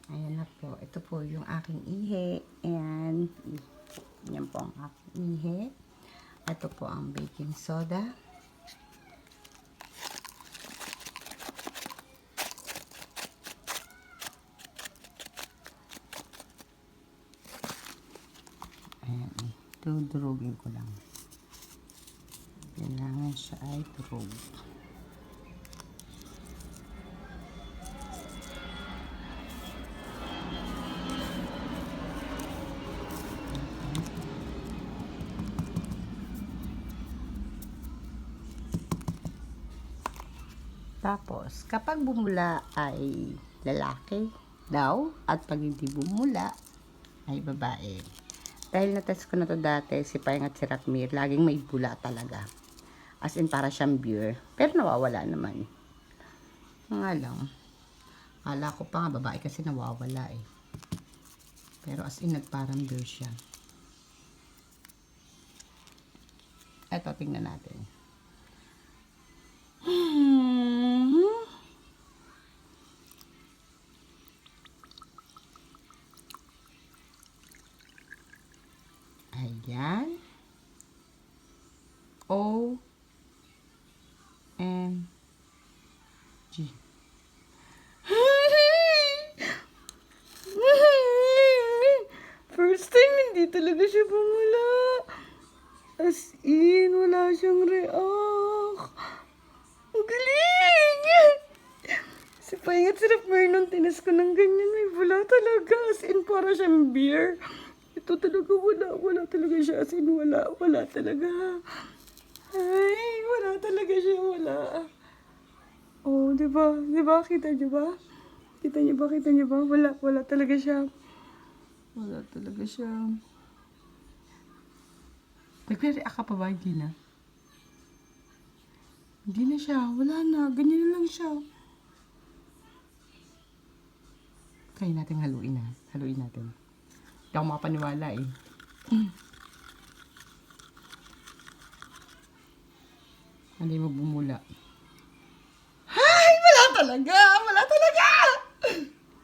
Ayan na po. Ito po yung aking ihi. And, yan po ang aking ihi. Ito po ang baking soda. Ayan. Dudurugin ko lang. Kailangan siya ay durug. Tapos, kapag bumula ay lalaki daw, at pag hindi bumula ay babae. Dahil na-test ko na to dati, si Payang at si Rakmir, laging may bula talaga. As in, para siyang beer. Pero nawawala naman. Nga lang. Kala ko pa nga, babae kasi nawawala eh. Pero as in, nagparang beer siya. Eto, tingnan natin. Ayan. O-M-G. First time, hindi talaga siya bumula. As in, wala siyang react. Ang galing! Si Paingat sarap nung tinas ko ng ganyan. May bula talaga. As in, para siyang beer. Ito talaga wala talaga siya. As in, wala talaga. Ay, wala talaga siya, wala. Oh, diba? Kita niyo ba? Kita niyo ba? Wala talaga siya. Wala talaga siya. Nagre-react ka pa ba? Hindi na. Hindi na siya. Wala na. Ganyan na lang siya. Kaya natin haluin ha. Haluin natin. Hindi ako makapaniwala eh. Hindi mo bumula. Ay! Wala talaga! Wala talaga!